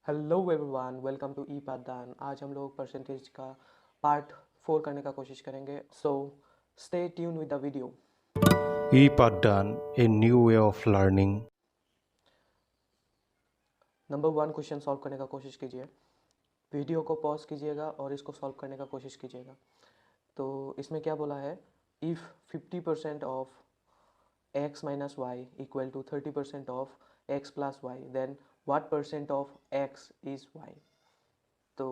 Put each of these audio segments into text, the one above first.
Hello everyone, welcome to ई पाठदान। आज हम लोग परसेंटेज का पार्ट 4 करने का कोशिश करेंगे। So stay tune with the video. E-Paddan, a new way of learning. Number 1 question solve करने का कोशिश कीजिए। वीडियो को पॉज कीजिएगा और इसको सॉल्व करने का कोशिश कीजिएगा। तो इसमें क्या बोला है, if 50% of x minus y equal to 30% of x plus y, then what percent of x is y। तो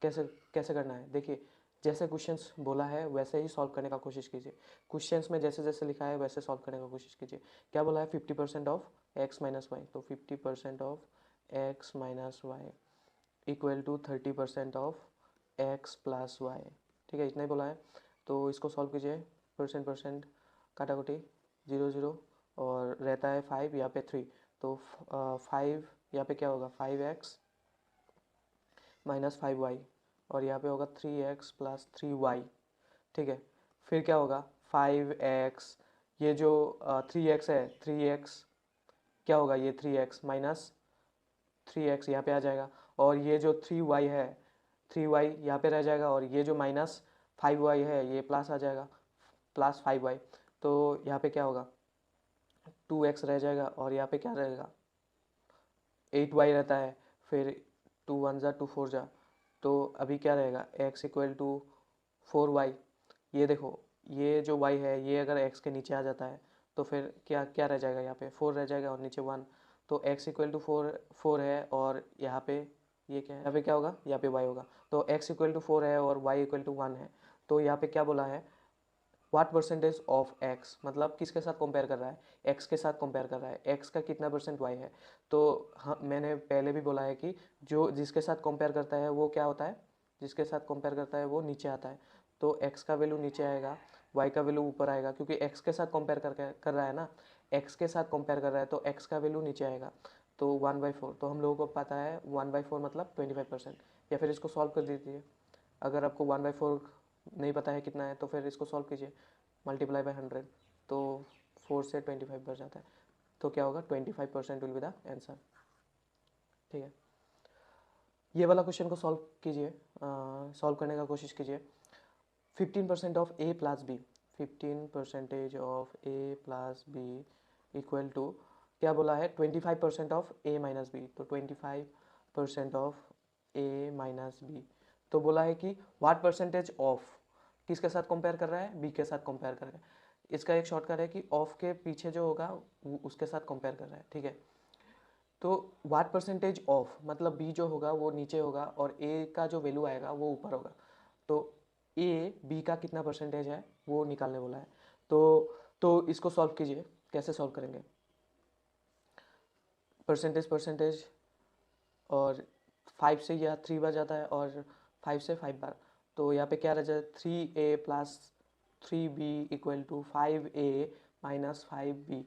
कैसे कैसे करना है, देखिए जैसे क्वेश्चंस बोला है वैसे ही सॉल्व करने का कोशिश कीजिए। क्वेश्चंस में जैसे जैसे लिखा है वैसे सॉल्व करने का कोशिश कीजिए। क्या बोला है, 50% ऑफ एक्स माइनस वाई, तो 50% of x minus y equal to 30% of x plus y. ठीक है, इतना ही बोला है। तो इसको सॉल्व कीजिए। परसेंट परसेंट काटाकुटी, 0 0 और रहता है 5 यहाँ पे 3, तो 5 यहाँ पे क्या होगा, 5x माइनस 5y, और यहाँ पे होगा 3x प्लस 3y। ठीक है, फिर क्या होगा, 5x, ये जो 3x है, 3x क्या होगा, ये 3x माइनस 3x यहाँ पे आ जाएगा, और ये जो 3y है, 3y यहाँ पे रह जाएगा, और ये जो माइनस 5y है ये प्लस आ जाएगा, प्लस 5y। तो यहाँ पे क्या होगा, 2x रह जाएगा, और यहाँ पे क्या रहेगा, 8y रहता है। फिर 2 1 जा 2 4 जा, तो अभी क्या रहेगा, x इक्वल टू 4y। ये देखो, ये जो y है ये अगर x के नीचे आ जाता है तो फिर क्या क्या रह जाएगा, यहाँ पे 4 रह जाएगा और नीचे 1। तो x इक्वल टू 4 है, और यहाँ पे ये क्या है, यहाँ पे क्या होगा, यहाँ पे y होगा। तो x इक्वल टू 4 है और y इक्वल टू 1 है। तो यहाँ पे क्या बोला है, व्हाट परसेंटेज ऑफ एक्स, मतलब किसके साथ कंपेयर कर रहा है, एक्स के साथ कंपेयर कर रहा है, एक्स का कितना परसेंट वाई है। तो हाँ, मैंने पहले भी बोला है कि जो जिसके साथ कंपेयर करता है वो क्या होता है, जिसके साथ कंपेयर करता है वो नीचे आता है। तो एक्स का वैल्यू नीचे आएगा, वाई का वैल्यू ऊपर आएगा, क्योंकि एक्स के साथ कंपेयर कर रहा है ना, एक्स के साथ कंपेयर कर रहा है तो एक्स का वैल्यू नीचे आएगा। तो 1/4, तो हम लोगों को पता है 1/4 मतलब 25%। या फिर इसको सॉल्व कर दीजिए। अगर आपको 1/4 नहीं पता है कितना है तो फिर इसको सॉल्व कीजिए, मल्टीप्लाई बाय 100, तो 4 से 25 बढ़ जाता है। तो क्या होगा, 25% विल बी द आंसर। ठीक है, ये वाला क्वेश्चन को सॉल्व कीजिए, सॉल्व करने का कोशिश कीजिए। 15% of A plus B, 15% of A plus B equal to, क्या बोला है, 25% ऑफ ए माइनस बी, तो 25% ऑफ ए माइनस बी। तो बोला है कि व्हाट परसेंटेज ऑफ, किसके साथ कंपेयर कर रहा है, बी के साथ कंपेयर कर रहा है। इसका एक शॉर्टकट है कि ऑफ के पीछे जो होगा उसके साथ कंपेयर कर रहा है। ठीक है, तो व्हाट परसेंटेज ऑफ मतलब बी जो होगा वो नीचे होगा और ए का जो वैल्यू आएगा वो ऊपर होगा। तो ए बी का कितना परसेंटेज है वो निकालने बोला है। तो इसको सॉल्व कीजिए। कैसे सॉल्व करेंगे, परसेंटेज परसेंटेज, और 5 से यह 3 बार जाता है और 5 से 5 बार। तो यहाँ पे क्या रह जाए, 3a plus 3b equal to 5a minus 5b।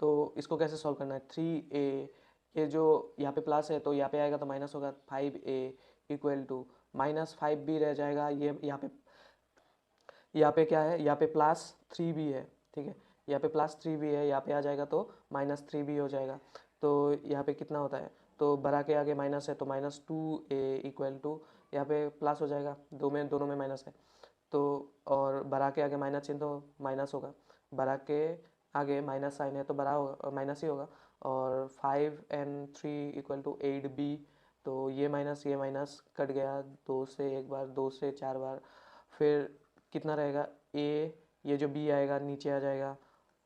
तो इसको कैसे सॉल्व करना है, 3a, ये जो यहाँ पे प्लस है तो यहाँ पे आएगा तो माइनस होगा, 5a equal to minus 5b रह जाएगा। ये यहाँ पे क्या है, यहाँ पे प्लस 3b है। ठीक है, यहाँ पे प्लस 3b है, यहाँ पे आ जाएगा तो माइनस 3b हो जाएगा। तो यहाँ पे कितना होता है, तो बड़ा के आगे माइनस है तो -2a इक्वल टू, यहाँ पे प्लस हो जाएगा, दोनों में माइनस है। तो और बड़ा के आगे माइनस चिन्ह तो माइनस होगा, बड़ा के आगे माइनस साइन है तो बड़ा होगा, माइनस ही होगा। और 5 and 3 = 8b, तो ये माइनस कट गया, 2 से एक बार, 2 से 4 बार। फिर कितना रहेगा, ए, ये जो बी आएगा नीचे आ जाएगा,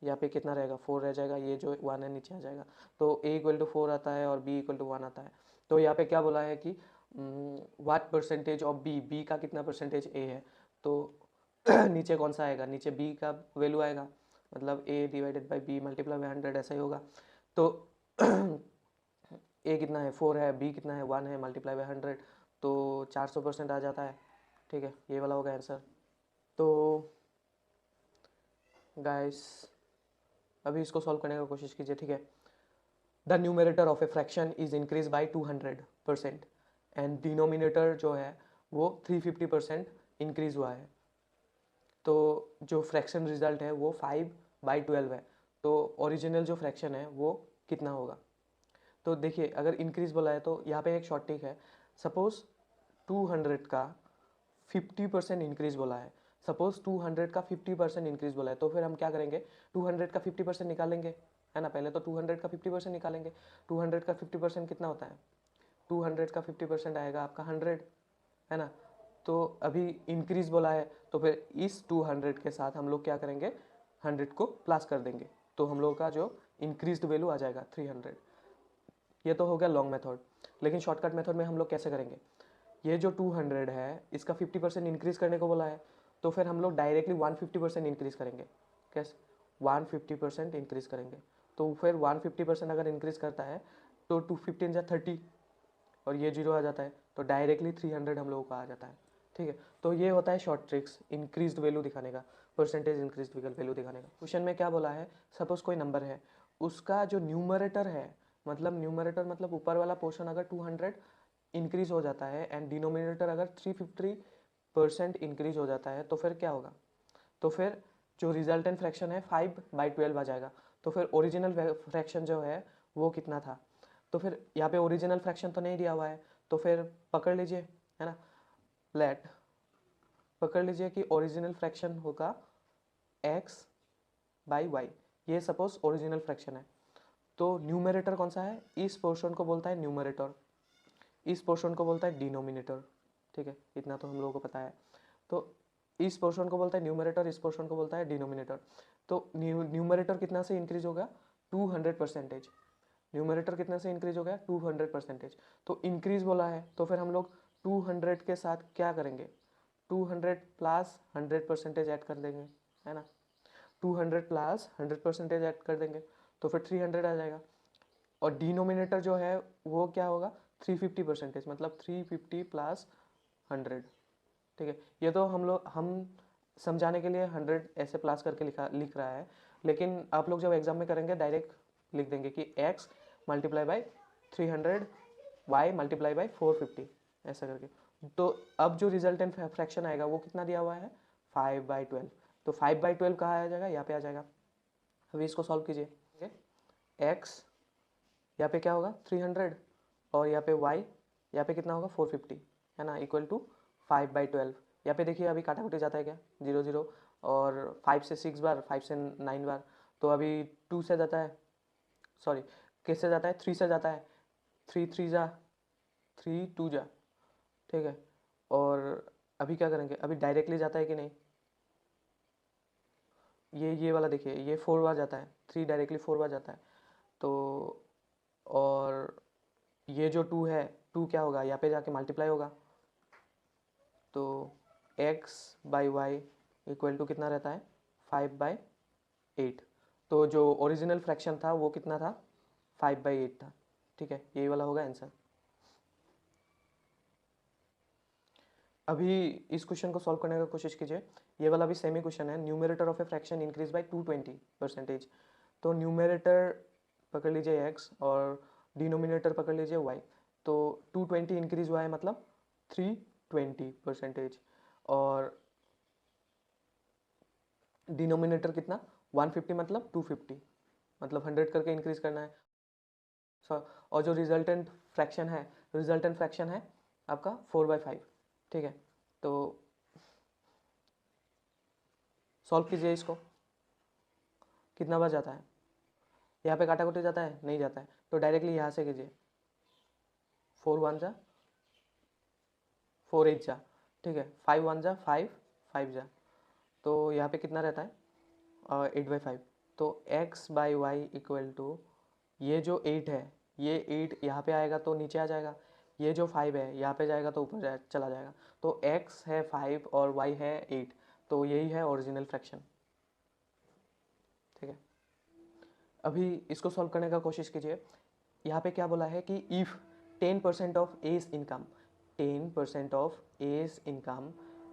यहाँ पे कितना रहेगा, 4 रह जाएगा, ये जो 1 है नीचे आ जाएगा। तो ए इक्वल टू 4 आता है और बी इक्वल टू 1 आता है। तो यहाँ पे क्या बोला है कि what percentage of B, B का कितना परसेंटेज ए है। तो नीचे कौन सा आएगा, नीचे बी का वैल्यू आएगा, मतलब A divided by B multiply by 100 ऐसा ही होगा। तो ए कितना है, 4 है, बी कितना है, 1 है, मल्टीप्लाई बाई 100, तो 400% आ जाता है। ठीक है, ये वाला होगा आंसर। तो गाइस अभी इसको सॉल्व करने का कोशिश कीजिए। ठीक है, the numerator of a fraction is increase by 200% and denominator जो है वो 350% इंक्रीज हुआ है। तो जो फ्रैक्शन रिजल्ट है वो 5/12 है। तो ओरिजिनल जो फ्रैक्शन है वो कितना होगा। तो देखिए अगर इंक्रीज बोला है तो यहाँ पे एक शॉर्ट ट्रिक है। सपोज 200 का 50% इंक्रीज बोला है, सपोज 200 का 50% इंक्रीज बोला है, तो फिर हम क्या करेंगे, 200 का 50% निकालेंगे, है ना। पहले तो 200 का 50% निकालेंगे। 200 का 50% कितना होता है, 200 का 50% आएगा आपका 100, है ना। तो अभी इंक्रीज बोला है तो फिर इस 200 के साथ हम लोग क्या करेंगे, 100 को प्लस कर देंगे, तो हम लोग का जो इंक्रीज्ड वैल्यू आ जाएगा 300। ये तो हो गया लॉन्ग मेथड। लेकिन शॉर्टकट मेथड में हम लोग कैसे करेंगे, ये जो 200 है इसका 50% इंक्रीज करने को बोला है, तो फिर हम लोग डायरेक्टली 150% इंक्रीज करेंगे। कैसे, 150% इंक्रीज करेंगे, तो फिर 150% अगर इंक्रीज करता है तो 215 जा 30 और ये जीरो आ जाता है, तो डायरेक्टली 300 हम लोगों का आ जाता है। ठीक है, तो ये होता है शॉर्ट ट्रिक्स इंक्रीज्ड वैल्यू दिखाने का, परसेंटेज इंक्रीज्ड वैल्यू दिखाने का। क्वेश्चन में क्या बोला है, सपोज कोई नंबर है, उसका जो न्यूमरेटर है, मतलब न्यूमरेटर मतलब ऊपर वाला पोर्शन अगर 200 इंक्रीज हो जाता है एंड डिनोमिनेटर अगर 350% इंक्रीज हो जाता है, तो फिर क्या होगा, तो फिर जो रिजल्टेंट फ्रैक्शन है 5/12 आ जाएगा। तो फिर ओरिजिनल फ्रैक्शन जो है वो कितना था, तो फिर यहाँ पे ओरिजिनल फ्रैक्शन तो नहीं दिया हुआ है, तो फिर पकड़ लीजिए, है ना, लेट पकड़ लीजिए कि ओरिजिनल फ्रैक्शन होगा x/y। ये सपोज ओरिजिनल फ्रैक्शन है, तो न्यूमरेटर कौन सा है, इस पोर्शन को बोलता है न्यूमरेटर, इस पोर्शन को बोलता है डिनोमिनेटर। ठीक है, इतना तो हम लोगों को पता है। तो इस पोर्शन को बोलता है न्यूमरेटर, इस पोर्शन को बोलता है डिनोमिनेटर। तो न्यूमरेटर कितना से इंक्रीज होगा, 200%। न्यूमरेटर कितने से इंक्रीज हो गया, 200%। तो इंक्रीज बोला है तो फिर हम लोग 200 के साथ क्या करेंगे, 200 प्लस 100% ऐड कर देंगे, है ना। 200 प्लस 100% ऐड कर देंगे तो फिर 300 आ जाएगा। और डिनोमिनेटर जो है वो क्या होगा, 350%, मतलब 350 प्लस 100। ठीक है, ये तो हम समझाने के लिए 100 ऐसे प्लस करके लिख रहा है, लेकिन आप लोग जब एग्जाम में करेंगे डायरेक्ट लिख देंगे कि x multiply by 300 y multiply by 450 ऐसा करके। तो अब जो रिजल्टेंट फ्रैक्शन आएगा वो कितना दिया हुआ है, 5/12। तो 5/12 कहाँ आ जाएगा, यहाँ पे आ जाएगा। अभी इसको सॉल्व कीजिए, x यहाँ पे क्या होगा 300 और यहाँ पे y यहाँ पे कितना होगा 450, है ना, इक्वल टू 5/12। यहाँ पे देखिए अभी काटा कुटी जाता है क्या, 0 0, और 5 से 6 बार, 5 से 9 बार, तो अभी 2 से जाता है, सॉरी किससे जाता है, 3 से जाता है, 3 3 जा 3 2 जा। ठीक है, और अभी क्या करेंगे, अभी डायरेक्टली जाता है कि नहीं, ये वाला देखिए, ये 4 बार जाता है, 3 डायरेक्टली 4 बार जाता है। तो और ये जो 2 है, 2 क्या होगा, यहाँ पे जाके मल्टीप्लाई होगा, तो x/y इक्वल टू कितना रहता है, 5/8। तो जो ओरिजिनल फ्रैक्शन था वो कितना था, 5/8 था। ठीक है, यही वाला होगा आंसर। अभी इस क्वेश्चन को सॉल्व करने का कोशिश कीजिए। ये वाला भी सेमी क्वेश्चन है, numerator of a fraction increase by 220%। तो न्यूमरेटर पकड़ लीजिए x और डिनोमिनेटर पकड़ लीजिए y। तो 220 इंक्रीज हुआ है मतलब 320%, और डिनोमिनेटर कितना 150 मतलब 250, मतलब 100 करके इंक्रीज करना है। और जो रिजल्टेंट फ्रैक्शन है आपका 4/5। ठीक है, तो सॉल्व कीजिए इसको, कितना बार जाता है, यहाँ पे काटा कुटी जाता है, नहीं जाता है, तो डायरेक्टली यहाँ से कीजिए, 4 1 जा 4 8 जा, ठीक है, 5 1 जा 5 5 जा, तो यहाँ पे कितना रहता है 8/5। तो x/y इक्वल टू, ये जो 8 है, ये 8 यहाँ पे आएगा तो नीचे आ जाएगा, ये जो 5 है यहाँ पे जाएगा तो ऊपर चला जाएगा। तो x है 5 और y है 8, तो यही है ओरिजिनल फ्रैक्शन। ठीक है, अभी इसको सॉल्व करने का कोशिश कीजिए। यहाँ पे क्या बोला है कि if 10% of A's income 10% of A's income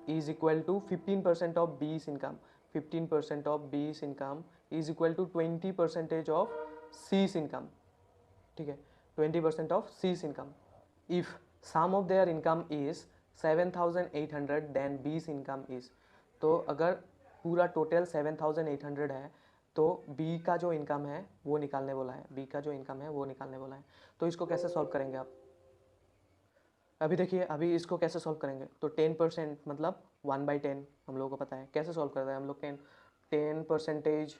is equal to 15% of B's income, 15% of B's income is equal to 20% of C's income. ठीक है, 20% of C's income. If sum of their income is 7,800 then B's income is, तो अगर पूरा total 7,800 है तो B का जो income है वो निकालने बोला है, बी का जो इनकम है वो निकालने बोला है। तो इसको कैसे सॉल्व करेंगे आप? अभी देखिए, अभी इसको कैसे सॉल्व करेंगे? तो 10% मतलब 1/10 हम लोगों को पता है। कैसे सॉल्व करते हैं हम लोग? 10%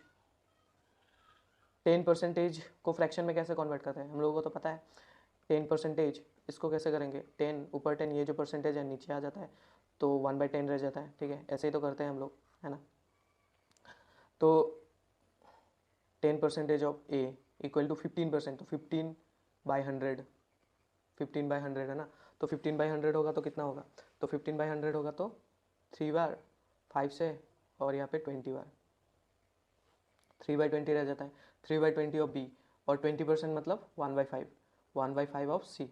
10% को फ्रैक्शन में कैसे कन्वर्ट करते हैं हम लोगों को तो पता है। 10% इसको कैसे करेंगे? 10 ऊपर 10, ये जो परसेंटेज है नीचे आ जाता है, तो 1/10 रह जाता है। ठीक है, ऐसे ही तो करते हैं हम लोग, है ना। तो 10% ऑफ ए इक्वल टू 15%, तो 15/100, 15/100 है ना। तो 15/100 होगा तो कितना होगा? तो 15/100 होगा तो 3 बार 5 से, और यहाँ पे 20 बार, 3/20 रह जाता है। 3/20 ऑफ बी, और 20% मतलब 1/5, 1/5 ऑफ सी।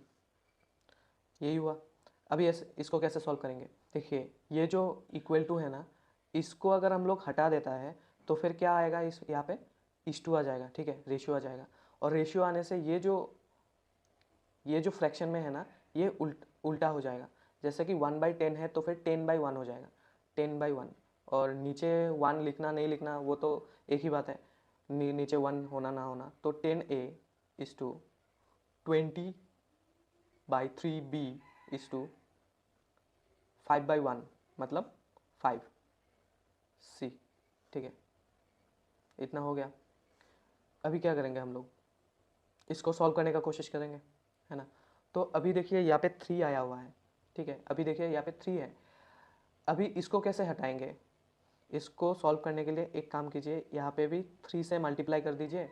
यही हुआ। अभी ऐसे इसको कैसे सॉल्व करेंगे? देखिए, ये जो इक्वल टू है ना, इसको अगर हम लोग हटा देता है तो फिर क्या आएगा? इस यहाँ पे इस टू आ जाएगा। ठीक है, रेशियो आ जाएगा, और रेशियो आने से ये जो फ्रैक्शन में है ना, ये उल्टा हो जाएगा। जैसे कि 1/10 है तो फिर 10/1 हो जाएगा, 10/1। और नीचे 1 लिखना नहीं लिखना वो तो एक ही बात है, नीचे 1 होना ना होना। तो 10a/20/3b इज टू 5/1 मतलब 5c। ठीक है, इतना हो गया। अभी क्या करेंगे हम लोग? इसको सॉल्व करने का कोशिश करेंगे, है ना। तो अभी देखिए यहाँ पे 3 आया हुआ है। ठीक है, अभी देखिए यहाँ पे 3 है। अभी इसको कैसे हटाएंगे? इसको सॉल्व करने के लिए एक काम कीजिए, यहाँ पे भी 3 से मल्टीप्लाई कर दीजिए,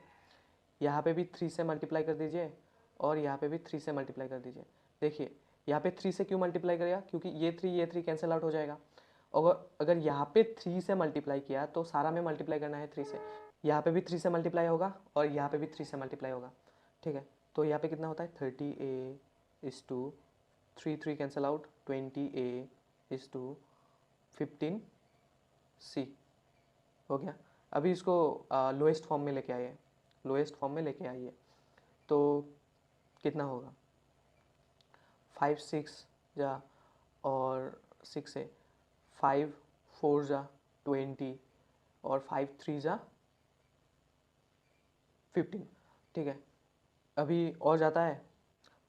यहाँ पे भी 3 से मल्टीप्लाई कर दीजिए, और यहाँ पे भी 3 से मल्टीप्लाई कर दीजिए। देखिए, यहाँ पे 3 से क्यों मल्टीप्लाई करेगा? क्योंकि ये 3 कैंसिल आउट हो जाएगा। और अगर यहाँ पे 3 से मल्टीप्लाई किया तो सारा में मल्टीप्लाई करना है 3 से। यहाँ पे भी 3 से मल्टीप्लाई होगा, और यहाँ पे भी 3 से मल्टीप्लाई होगा। ठीक है, तो यहाँ पे कितना होता है? 30a/2, 3 कैंसिल आउट, 20a/15c हो गया। अभी इसको लोएस्ट फॉर्म में लेके आइए, लोएस्ट फॉर्म में लेके आइए, तो कितना होगा? 5 6 जा, और 6 से 5 4 जा 20, और 5 3 जा 15। ठीक है, अभी और जाता है?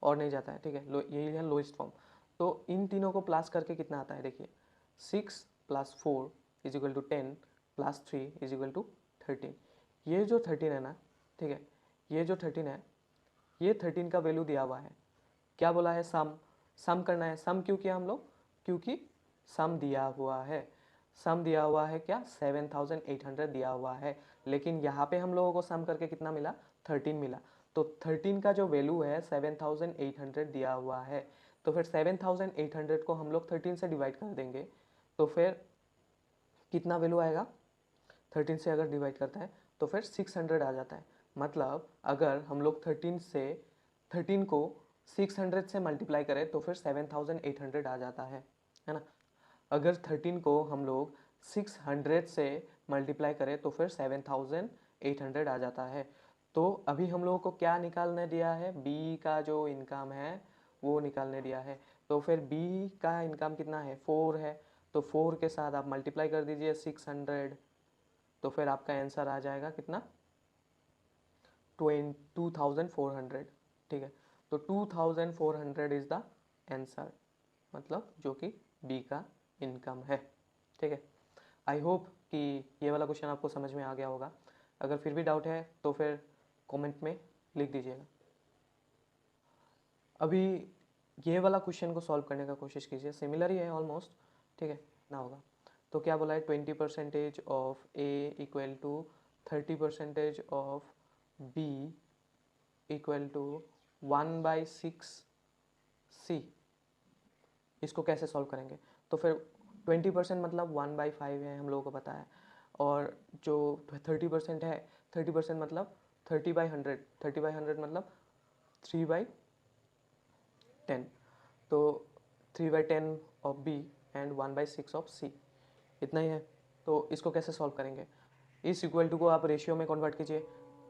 और नहीं जाता है। ठीक है, यही है लोएस्ट फॉर्म। तो इन तीनों को प्लस करके कितना आता है? देखिए, 6 + 4 = 10 + 3 = 13। ये जो 13 है ना, ठीक है, ये जो 13 है, ये 13 का वैल्यू दिया हुआ है। क्या बोला है? सम करना है। सम क्यों किया हम लोग? क्योंकि सम दिया हुआ है। सम दिया हुआ है क्या? 7800 दिया हुआ है। लेकिन यहाँ पे हम लोगों को सम करके कितना मिला? 13 मिला। तो 13 का जो वैल्यू है 7800 दिया हुआ है। तो फिर 7800 को हम लोग 13 से डिवाइड कर देंगे, तो फिर कितना वैल्यू आएगा? 13 से अगर डिवाइड करता है तो फिर 600 आ जाता है। मतलब अगर हम लोग 13 को 600 से मल्टीप्लाई करें तो फिर 7800 आ जाता है ना। अगर 13 को हम लोग 600 से मल्टीप्लाई करें तो फिर 7800 आ जाता है। तो अभी हम लोगों को क्या निकालने दिया है? बी का जो इनकम है वो निकालने दिया है। तो फिर बी का इनकम कितना है? 4 है। तो 4 के साथ आप मल्टीप्लाई कर दीजिए 600, तो फिर आपका आंसर आ जाएगा कितना? 2400। ठीक है, तो 2400 इज द आंसर, मतलब जो कि बी का इनकम है। ठीक है, आई होप कि ये वाला क्वेश्चन आपको समझ में आ गया होगा। अगर फिर भी डाउट है तो फिर कमेंट में लिख दीजिएगा। अभी ये वाला क्वेश्चन को सॉल्व करने का कोशिश कीजिए, सिमिलर ही है ऑलमोस्ट। ठीक है, ना होगा तो क्या बोला है? 20% of A equal to 30% of B equal to 1/6c। इसको कैसे सॉल्व करेंगे? तो फिर 20% मतलब 1/5 है, हम लोगों को पता है। और जो 30% है, 30% मतलब 30/100, 30/100 मतलब 3/10। तो 3/10 ऑफ बी एंड 1/6 ऑफ सी, इतना ही है। तो इसको कैसे सॉल्व करेंगे? इस इक्वल टू को आप रेशियो में कन्वर्ट कीजिए।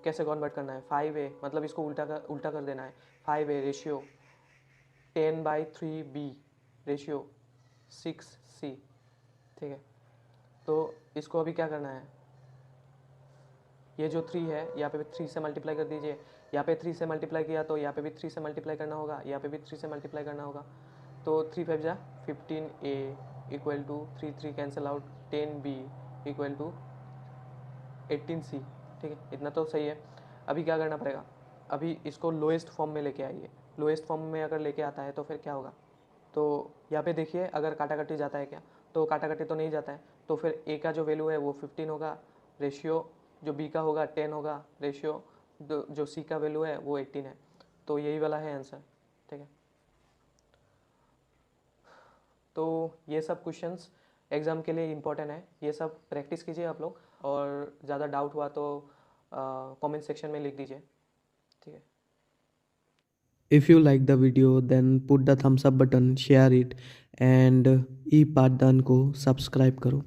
कैसे कन्वर्ट करना है? 5a, मतलब इसको उल्टा कर देना है। 5a ratio 10/3b ratio 6c। ठीक है, तो इसको अभी क्या करना है? ये जो 3 है यहाँ पे भी 3 से मल्टीप्लाई कर दीजिए, यहाँ पे 3 से मल्टीप्लाई किया तो यहाँ पे भी 3 से मल्टीप्लाई करना होगा, यहाँ पे भी 3 से मल्टीप्लाई करना होगा। तो 3 5 जा 15a equal to 3 3 cancel out 10b equal to 18c। ठीक है, इतना तो सही है। अभी क्या करना पड़ेगा, अभी इसको लोएस्ट फॉर्म में लेके आइए। लोएस्ट फॉर्म में अगर लेके आता है तो फिर क्या होगा, तो यहाँ पे देखिए अगर काटाकाटी जाता है क्या, तो काटाकाटी तो नहीं जाता है, तो फिर a का जो वैल्यू है वो 15 होगा, रेशियो जो b का होगा 10 होगा, रेशियो जो c का वैल्यू है वो 18 है। तो यही वाला है आंसर। ठीक है, तो ये सब क्वेश्चंस एग्ज़ाम के लिए इम्पोर्टेंट है, ये सब प्रैक्टिस कीजिए आप लोग, और ज़्यादा डाउट हुआ तो कमेंट सेक्शन में लिख दीजिए। ठीक है, If you like the video, then put the thumbs up button, share it, and e-पाठदान को सब्सक्राइब करो।